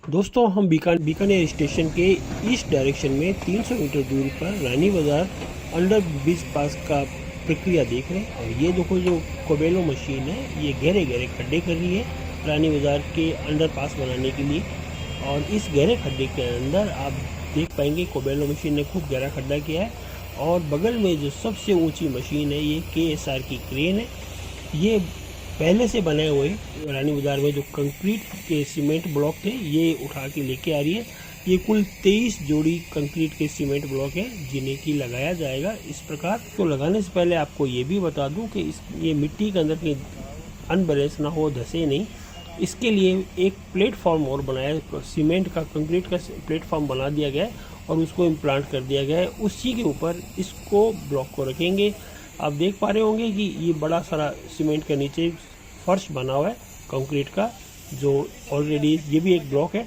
दोस्तों हम बीकानेर स्टेशन के ईस्ट डायरेक्शन में 300 मीटर दूरी पर रानी बाज़ार अंडर ब्रिज पास का प्रक्रिया देख रहे हैं। और ये देखो जो कोबेलो मशीन है ये गहरे गहरे खड्डे कर रही है रानी बाज़ार के अंडर पास बनाने के लिए। और इस गहरे खड्डे के अंदर आप देख पाएंगे कोबेलो मशीन ने खूब गहरा खड्डा किया है। और बगल में जो सबसे ऊंची मशीन है ये KSR की क्रेन है। ये पहले से बनाए हुए रानी बाज़ार में जो कंक्रीट के सीमेंट ब्लॉक थे ये उठा के लेके आ रही है। ये कुल 23 जोड़ी कंक्रीट के सीमेंट ब्लॉक है जिन्हें की लगाया जाएगा इस प्रकार। तो लगाने से पहले आपको ये भी बता दूं कि ये मिट्टी के अंदर कहीं अनबैलेंस ना हो, धसे नहीं, इसके लिए एक प्लेटफॉर्म और बनाया, सीमेंट का कंक्रीट का प्लेटफॉर्म बना दिया गया है और उसको इम्प्लांट कर दिया गया है। उसी के ऊपर इसको ब्लॉक को रखेंगे। आप देख पा रहे होंगे कि ये बड़ा सारा सीमेंट के नीचे फर्श बना हुआ है कंक्रीट का, जो ऑलरेडी ये भी एक ब्लॉक है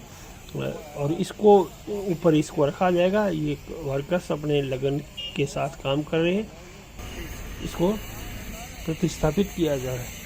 और इसको ऊपर इसको रखा जाएगा। ये वर्कर्स अपने लगन के साथ काम कर रहे हैं, इसको प्रतिस्थापित किया जा रहा है।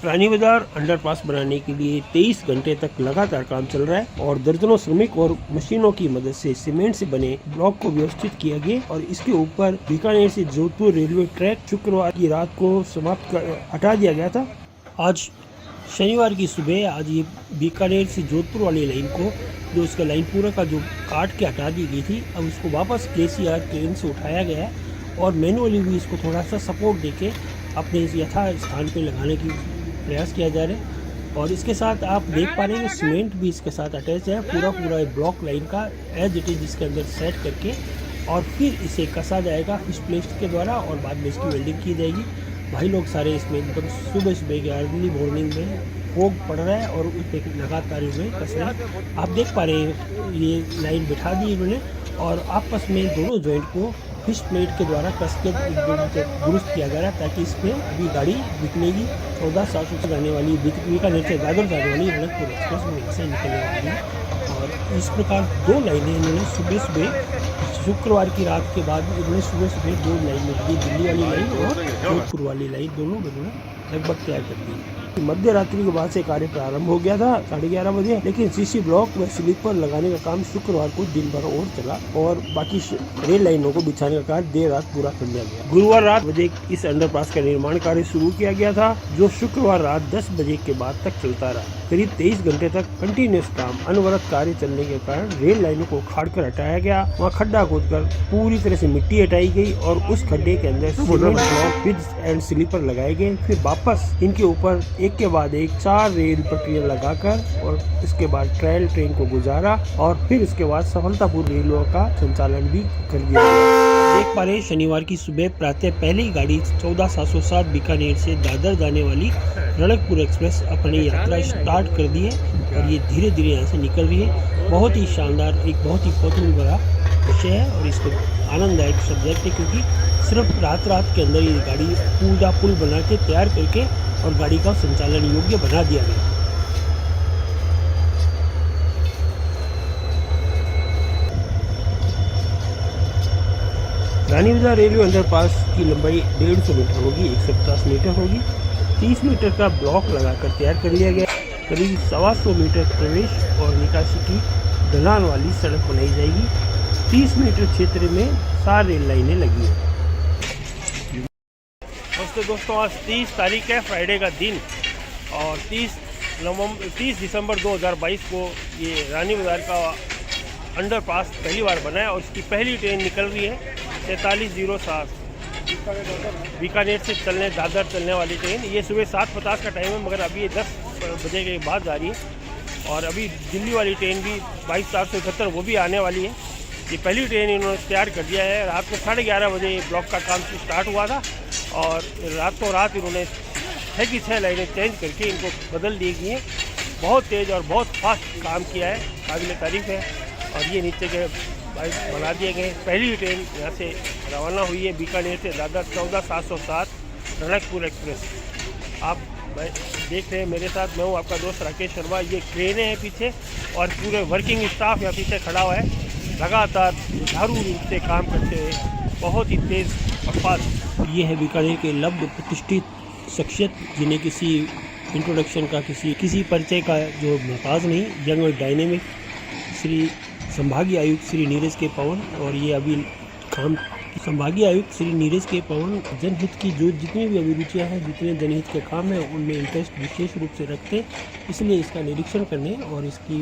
रानी बाज़ार अंडरपास बनाने के लिए 23 घंटे तक लगातार काम चल रहा है और दर्जनों श्रमिक और मशीनों की मदद से सीमेंट से बने ब्लॉक को व्यवस्थित किया गया और इसके ऊपर बीकानेर से जोधपुर रेलवे ट्रैक शुक्रवार की रात को हटा दिया गया था। आज शनिवार की सुबह आज ये बीकानेर से जोधपुर वाली लाइन को, जो उसका लाइन पूरा का जो काट के हटा दी गई थी, अब उसको वापस KCR ट्रेन से उठाया गया है और मैनुअली भी इसको थोड़ा सा सपोर्ट देके अपने यथा स्थान पे लगाने की प्रयास किया जा रहा है। और इसके साथ आप देख पा रहे हैं सीमेंट भी इसके साथ अटैच है, पूरा ब्लॉक लाइन का एज इट इज इसके अंदर सेट करके और फिर इसे कसा जाएगा फिश प्लेट के द्वारा और बाद में इसकी वेल्डिंग की जाएगी। भाई लोग सारे इसमें एकदम सुबह के अर्ली मॉर्निंग में फोग पड़ रहा है और उस पर लगातार इसमें कस रहे हैं। आप देख पा रहे हैं ये लाइन बिठा दी इन्होंने और आपस में दोनों जॉइंट को फिश प्लेट के द्वारा कस के दुरुस्त किया जा रहा है ताकि इसमें अभी गाड़ी निकलेगी 14-7 से जाने वाली बीकानेर से दादर जाने वाली रणकपुर एक्सप्रेस में से निकलने वाली है। और इस प्रकार 2 लाइनें इन्होंने सुबह शुक्रवार की रात के बाद इन्होंने सुबह 2 लाइन दी, दिल्ली वाली लाइन और जोधपुर वाली लाइन, दोनों इन्होंने लगभग तैयार कर दी। मध्य रात्रि के बाद से कार्य प्रारंभ हो गया था 11:30 बजे, लेकिन CC ब्लॉक व स्लीपर लगाने का काम शुक्रवार को दिन भर और चला और बाकी रेल लाइनों को बिछाने का कार्य देर रात पूरा कर लिया गया। गुरुवार रात बजे इस अंडरपास का निर्माण कार्य शुरू किया गया था जो शुक्रवार रात 10 बजे के बाद तक चलता रहा। करीब 23 घंटे तक कंटिन्यूस काम अनवरत कार्य चलने के कारण रेल लाइनों को उखाड़ कर हटाया गया। वहाँ खड्डा खोदकर पूरी तरह से मिट्टी हटाई गई और उस खड्डे के अंदर cement block, bridge and sleeper लगाए गए। फिर वापस इनके ऊपर एक के बाद एक 4 रेल पटरियां लगाकर और इसके बाद ट्रायल ट्रेन को गुजारा और फिर इसके बाद सफलतापूर्वक रेलों का संचालन भी कर दिया गया। देख पा रहे हैं शनिवार की सुबह प्रातः पहली गाड़ी 14-707 बीकानेर से दादर जाने वाली रणकपुर एक्सप्रेस अपनी यात्रा स्टार्ट कर दी है और ये धीरे धीरे यहाँ से निकल रही है। बहुत ही शानदार, एक बहुत ही कौतूहल भरा विषय है और इसको आनंददायक सब्जेक्ट है क्योंकि सिर्फ रात के अंदर ये गाड़ी पूरा पुल बना के तैयार करके और गाड़ी का संचालन योग्य बना दिया गया। रानी बाज़ार रेलवे अंडरपास की लंबाई 150 मीटर होगी, 150 मीटर होगी। 30 मीटर का ब्लॉक लगाकर तैयार कर लिया गया। करीब 125 मीटर प्रवेश और निकासी की ढलान वाली सड़क बनाई जाएगी। 30 मीटर क्षेत्र में 4 रेल लाइनें लगी हैं। दोस्तों आज 30 तारीख है, फ्राइडे का दिन और 30 दिसंबर 2022 को ये रानी बाज़ार का अंडरपास पहली बार बना है और इसकी पहली ट्रेन निकल रही है 4307 बीकानेर से दादर चलने वाली ट्रेन। ये सुबह 7:50 का टाइम है मगर अभी ये 10 बजे के बाद जा रही है और अभी दिल्ली वाली ट्रेन भी 22:471 वो भी आने वाली है। ये पहली ट्रेन इन्होंने तैयार कर दिया है। रात को 11:30 बजे ब्लॉक का काम स्टार्ट हुआ था और रातों रात इन्होंने 6 की 6 लाइनें चेंज करके इनको बदल दी गई हैं। बहुत तेज़ और बहुत फास्ट काम किया है, काबिल तारीफ़ है। और ये नीचे के बना दिए गए। पहली ट्रेन यहाँ से रवाना हुई है बीकानेर से, दादर 14707 रणकपुर एक्सप्रेस। आप देख रहे हैं मेरे साथ, मैं हूँ आपका दोस्त राकेश शर्मा। ये ट्रेनें हैं पीछे और पूरे वर्किंग स्टाफ यहाँ पीछे खड़ा हुआ है, लगातार झाड़ू रूप से काम करते हुए, बहुत ही तेज़ और फास्ट। ये है बीकानेर के लब्ध प्रतिष्ठित शख्सियत जिन्हें किसी इंट्रोडक्शन का, किसी परिचय का जो मोहताज नहीं, यंग और डायनेमिक श्री संभागीय आयुक्त श्री नीरज के पवन। और ये अभी काम संभागीय आयुक्त श्री नीरज के पवन जनहित की जो जितनी भी अभिरुचियाँ हैं, जितने जनहित के काम हैं, उनमें इंटरेस्ट विशेष रूप से रखते हैं। इसलिए इसका निरीक्षण करने और इसकी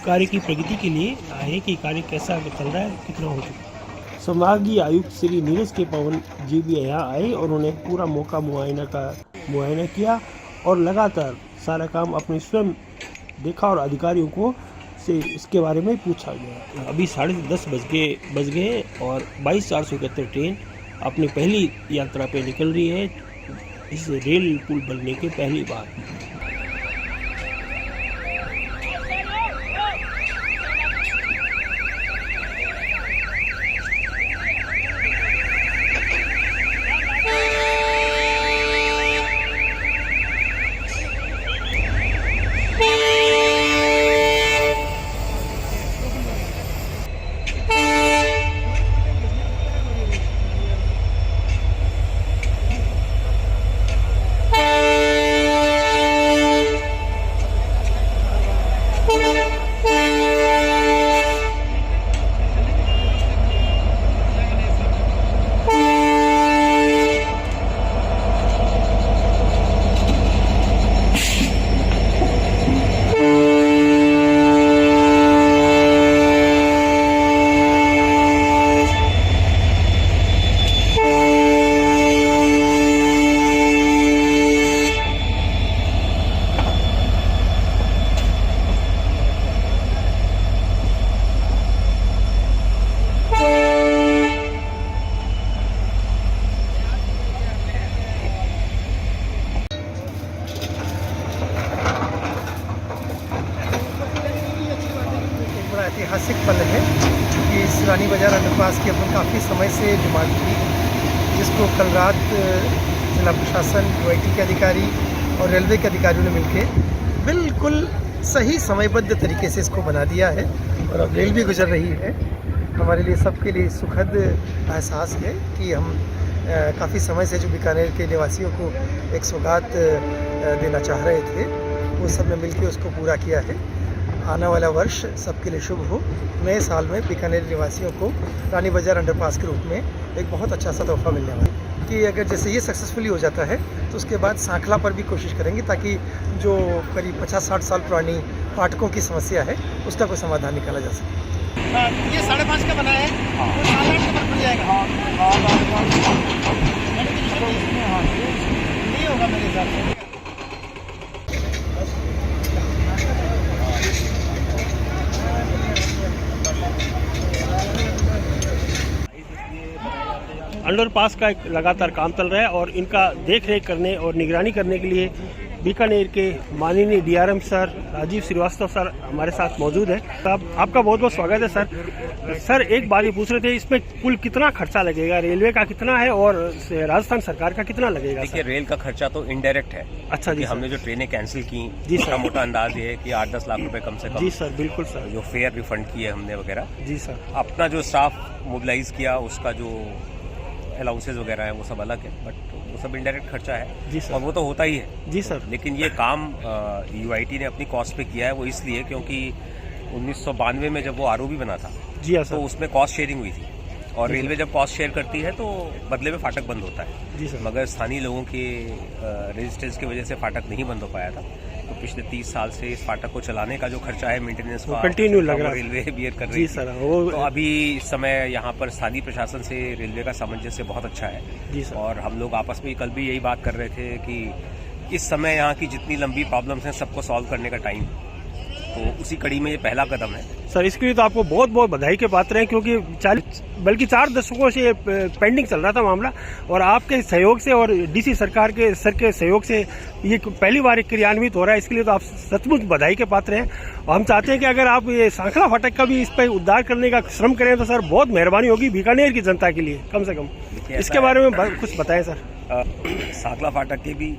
कार्य की प्रगति के लिए आए कि कार्य कैसा चल रहा है, कितना हो चुका है। संभागीय आयुक्त श्री नीरज के पवन जी भी यहाँ आए और उन्होंने पूरा मौका मुआयना किया और लगातार सारा काम अपने स्वयं देखा और अधिकारियों को से इसके बारे में पूछा गया। अभी 10:30 बज गए और 22/471 ट्रेन अपनी पहली यात्रा पे निकल रही है इस रेल पुल बनने के पहली बार। ऐतिहासिक पल है कि इस रानी बाजार अंडरपास की अपन काफ़ी समय से डिमांड थी, जिसको कल रात जिला प्रशासन, यूआईटी के अधिकारी और रेलवे के अधिकारियों ने मिलकर बिल्कुल सही समयबद्ध तरीके से इसको बना दिया है। और अब रेल भी गुजर रही है। हमारे लिए सबके लिए सुखद एहसास है कि हम काफ़ी समय से जो बीकानेर के निवासियों को एक सौगात देना चाह रहे थे, वो सब ने मिलकर उसको पूरा किया है। आने वाला वर्ष सबके लिए शुभ हो। नए साल में बीकानेर निवासियों को रानी बाजार अंडरपास के रूप में एक बहुत अच्छा सा तोहफा मिलने वाला है कि अगर जैसे ये सक्सेसफुली हो जाता है तो उसके बाद सांखला पर भी कोशिश करेंगे ताकि जो करीब 50-60 साल पुरानी फाटकों की समस्या है उसका कोई समाधान निकाला जा सके। ये 5.5 का बना है, तो 4 लाख तक खुल जाएगा। नहीं होगा मेरे हिसाब से। अंडरपास का एक लगातार काम चल रहा है और इनका देख रेख करने और निगरानी करने के लिए बीकानेर के माननीय DRM sir Rajiv Srivastava sir हमारे साथ मौजूद है। साहब आपका बहुत बहुत स्वागत है सर। सर एक बात ये पूछ रहे थे, इसमें कुल कितना खर्चा लगेगा, रेलवे का कितना है और राजस्थान सरकार का कितना लगेगा? देखिए रेल का खर्चा तो इनडायरेक्ट है। अच्छा जी, हमने जो ट्रेनें कैंसिल की जी छोटा मोटा अंदाज ये है कि 8-10 लाख रुपए कम से कम। जी सर, बिल्कुल सर। जो फेयर रिफंड किए हमने वगैरह। जी सर। अपना जो स्टाफ मोबिलाइज किया उसका जो अलाउंसेज वगैरह है वो सब अलग है, बट वो सब इनडायरेक्ट खर्चा है। जी सर। और वो तो होता ही है। जी सर। लेकिन ये काम यूआईटी ने अपनी कॉस्ट पे किया है, वो इसलिए क्योंकि 1992 में जब वो आरओबी बना था जी हाँ सर, तो उसमें कॉस्ट शेयरिंग हुई थी और रेलवे जब कॉस्ट शेयर करती है तो बदले में फाटक बंद होता है। जी सर। मगर स्थानीय लोगों के रेजिस्टेंस की वजह से फाटक नहीं बंद हो पाया था, तो पिछले 30 साल से इस फाटक को चलाने का जो खर्चा है मेंटेनेंस का कंटिन्यू लग रहा है, रेलवे बियर कर रही जी सर। वो तो अभी इस समय यहाँ पर स्थानीय प्रशासन से रेलवे का सामंजस्य बहुत अच्छा है। जी सर। और हम लोग आपस में कल भी यही बात कर रहे थे कि इस समय यहाँ की जितनी लंबी प्रॉब्लम्स हैं सबको सॉल्व करने का टाइम, तो उसी कड़ी में ये पहला कदम है। सर इसके लिए तो आपको बहुत बहुत बधाई के पात्र हैं, क्योंकि 4 दशकों से ये पेंडिंग चल रहा था मामला, और आपके सहयोग से और डीसी सरकार के सहयोग से ये पहली बार क्रियान्वित हो रहा है। इसके लिए तो आप सचमुच बधाई के पात्र हैं। और हम चाहते हैं कि अगर आप ये सांखला फाटक का भी इस पर उद्धार करने का श्रम करें तो सर बहुत मेहरबानी होगी बीकानेर की जनता के लिए, कम से कम इसके बारे में कुछ बताएं सर। सांखला फाटक के भी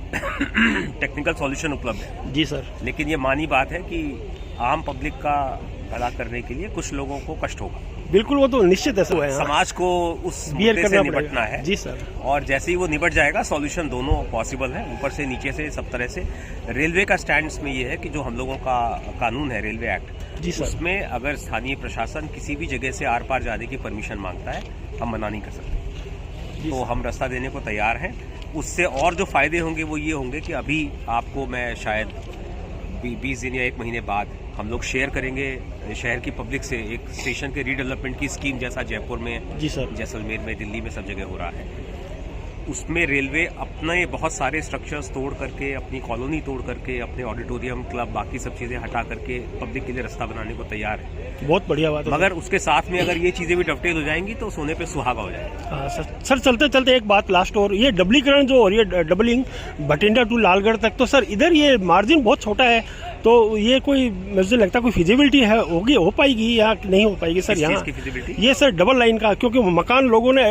टेक्निकल सॉल्यूशन उपलब्ध है जी सर, लेकिन ये मानी बात है कि आम पब्लिक का भला करने के लिए कुछ लोगों को कष्ट होगा। बिल्कुल, वो तो निश्चित है सर, समाज को उस मुद्दे से निपटना है जी सर, और जैसे ही वो निपट जाएगा सॉल्यूशन दोनों पॉसिबल है, ऊपर से नीचे से सब तरह से। रेलवे का स्टैंड में ये है कि जो हम लोगों का कानून है रेलवे एक्ट जी सर, उसमें अगर स्थानीय प्रशासन किसी भी जगह से आर पार जाने की परमिशन मांगता है हम मना नहीं कर सकते, तो हम रास्ता देने को तैयार हैं। उससे और जो फायदे होंगे वो ये होंगे कि अभी आपको मैं शायद 20 दिन या 1 महीने बाद हम लोग शेयर करेंगे शहर की पब्लिक से एक स्टेशन के रीडेवलपमेंट की स्कीम, जैसा जयपुर में जी सर, जैसलमेर में, दिल्ली में सब जगह हो रहा है। उसमें रेलवे अपने बहुत सारे स्ट्रक्चर्स तोड़ करके, अपनी कॉलोनी तोड़ करके, अपने ऑडिटोरियम क्लब बाकी सब चीज़ें हटा करके पब्लिक के लिए रास्ता बनाने को तैयार है। बहुत बढ़िया बात है। मगर उसके साथ में अगर ये चीज़ें भी डबटेल हो जाएंगी तो सोने पे सुहागा हो जाएगा। हाँ सर, चलते चलते एक बात लास्ट, और ये डबलीकरण जो हो रही है, डबलिंग भटिंडा टू लालगढ़ तक, तो सर इधर ये मार्जिन बहुत छोटा है, तो ये कोई मुझे लगता है कोई फिजिबिलिटी है होगी, हो पाएगी या नहीं हो पाएगी सर यहाँ की फिजिबिलिटी? ये सर डबल लाइन का, क्योंकि मकान लोगों ने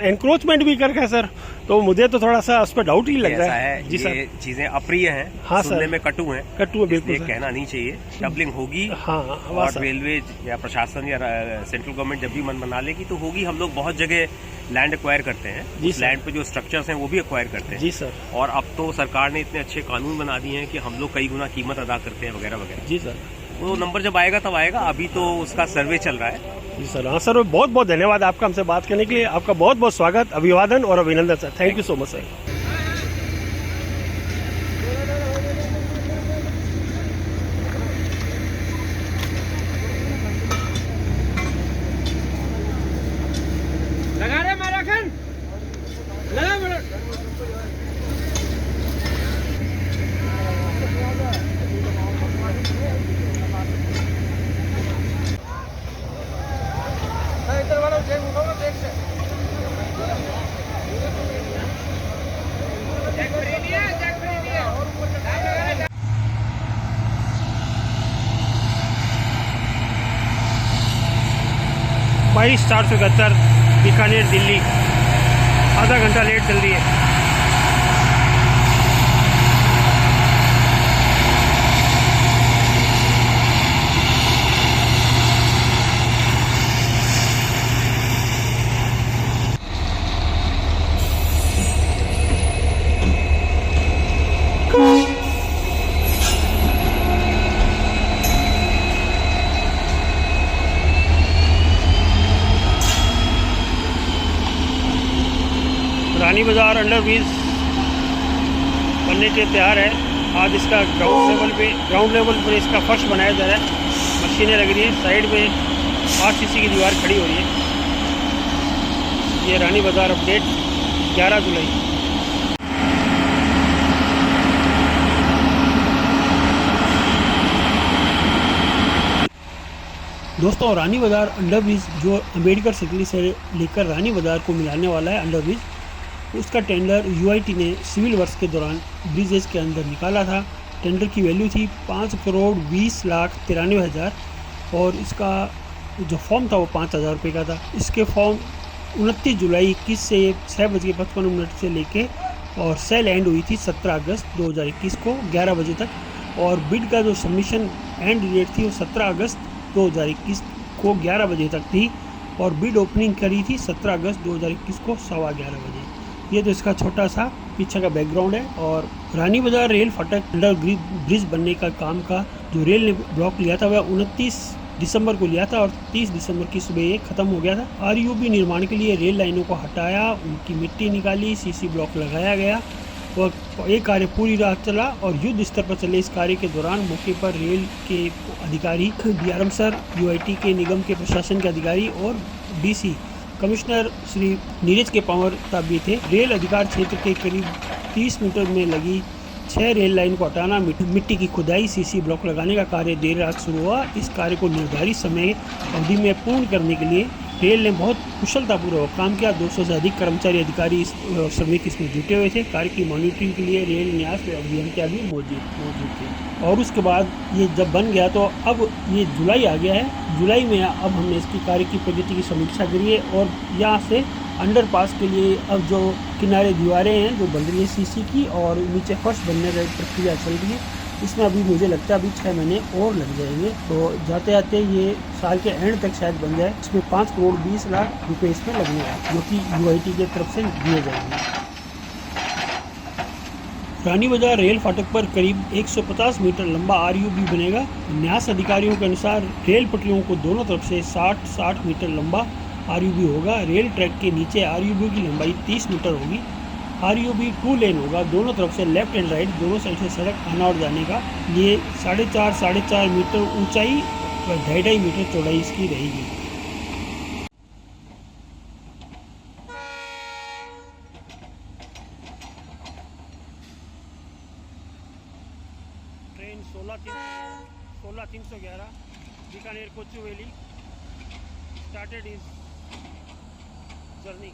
एंक्रोचमेंट भी कर है सर, तो मुझे तो थोड़ा सा उस पर डाउट ही लग रहा है जी सर। चीजें अप्रिय हैं, हाँ सुनने में कटु हैं, बिल्कुल कहना नहीं चाहिए। डबलिंग होगी, हाँ, और रेलवे या प्रशासन या सेंट्रल गवर्नमेंट जब भी मन बना लेगी तो होगी। हम लोग बहुत जगह लैंड एक्वायर करते हैं, उस लैंड पे जो स्ट्रक्चर्स हैं वो भी एक्वायर करते हैं जी सर, और अब तो सरकार ने इतने अच्छे कानून बना दिए हैं कि हम लोग कई गुना कीमत अदा करते हैं वगैरह वगैरह जी सर। वो नंबर जब आएगा तब आएगा, अभी तो उसका सर्वे चल रहा है जी सर। हाँ सर, बहुत बहुत धन्यवाद आपका हमसे बात करने के लिए, आपका बहुत बहुत स्वागत, अभिवादन और अभिनंदन sir, thank you so much sir. लगा रहे मैराथन लगा बड़ा इधर वाला देख उठाओ देख से जैक प्रीमियर और ऊपर का 22,471 बीकानेर दिल्ली, आधा घंटा लेट चल रही है। रानी बाजार अंडरब्रिज बनने के तैयार है। आज इसका ग्राउंड लेवल पे इसका फर्श बनाया जा रहा है, मशीनें लग रही है, साइड में 5 सीसी की दीवार खड़ी हो रही है। ये रानी बाजार अपडेट 11 जुलाई। दोस्तों, रानी बाजार अंडरब्रिज जो अम्बेडकर सिटी से लेकर रानी बाजार को मिलाने वाला है अंडरब्रिज, उसका टेंडर यूआईटी ने सिविल वर्क्स के दौरान ब्रिजेज के अंदर निकाला था। टेंडर की वैल्यू थी 5,20,93,000 और इसका जो फॉर्म था वो 5,000 रुपये का था। इसके फॉर्म 29 जुलाई 21 से 6:55 से लेके और सेल एंड हुई थी 17 अगस्त 2021 को 11 बजे तक, और बिड का जो सबमिशन एंड डेट थी वो 17 अगस्त 2021 को 11 बजे तक थी, और बिड ओपनिंग करी थी 17 अगस्त 2021 को 11:15 बजे। ये तो इसका छोटा सा पीछे का बैकग्राउंड है। और रानी बाजार रेल फाटक अंडर ब्रिज बनने का काम का जो रेल ने ब्लॉक लिया था वह 29 दिसंबर को लिया था और 30 दिसंबर की सुबह ये खत्म हो गया था। आरयूबी निर्माण के लिए रेल लाइनों को हटाया, उनकी मिट्टी निकाली, सीसी ब्लॉक लगाया गया और ये कार्य पूरी रात चला। और युद्ध स्तर पर चले इस कार्य के दौरान मौके पर रेल के अधिकारी, डीआरएम सर, यूआईटी के निगम के प्रशासन के अधिकारी और डीसी कमिश्नर श्री नीरज के पंवर भी थे। रेल अधिकार क्षेत्र के करीब 30 मीटर में लगी 6 रेल लाइन को हटाना, मिट्टी की खुदाई, सीसी ब्लॉक लगाने का कार्य देर रात शुरू हुआ। इस कार्य को निर्धारित समय अवधि में पूर्ण करने के लिए रेल ने बहुत कुशलतापूर्वक काम किया। 200 से अधिक कर्मचारी, अधिकारी, श्रमिक इसमें जुटे हुए थे। कार्य की मॉनिटरिंग के लिए रेल न्यास अभियंता भी मौजूद थे। और उसके बाद ये जब बन गया तो अब ये जुलाई आ गया है। जुलाई में अब हमने इसकी कार्य की प्रगति की समीक्षा करी है और यहाँ से अंडरपास के लिए अब जो किनारे दीवारें हैं जो बन रही है सीसी की और नीचे फर्श बनने की प्रक्रिया चल रही है। इसमें अभी मुझे लगता है अभी 6 महीने और लग जाएंगे। तो जाते जाते ये साल के एंड तक शायद बन जाए। इसमें 5 करोड़ 20 लाख रुपए इसमें लगेंगे जो कि यूआईटी की तरफ से दिए जाएंगे। रानी बाजार रेल फाटक पर करीब 150 मीटर लंबा आरयूबी बनेगा। न्यास अधिकारियों के अनुसार रेल पटरियों को दोनों तरफ से 60 मीटर लंबा आरयूबी होगा। रेल ट्रैक के नीचे आरयूबी की लंबाई 30 मीटर होगी। आरयूबी 2 लेन होगा, दोनों तरफ से लेफ्ट एंड राइट दोनों साइड से सड़क आना और जाने का। ये 4.5 मीटर ऊंचाई और 2.5 मीटर चौड़ाई इसकी रहेगी। Train 16311 Bikaner Kochuveli started his journey.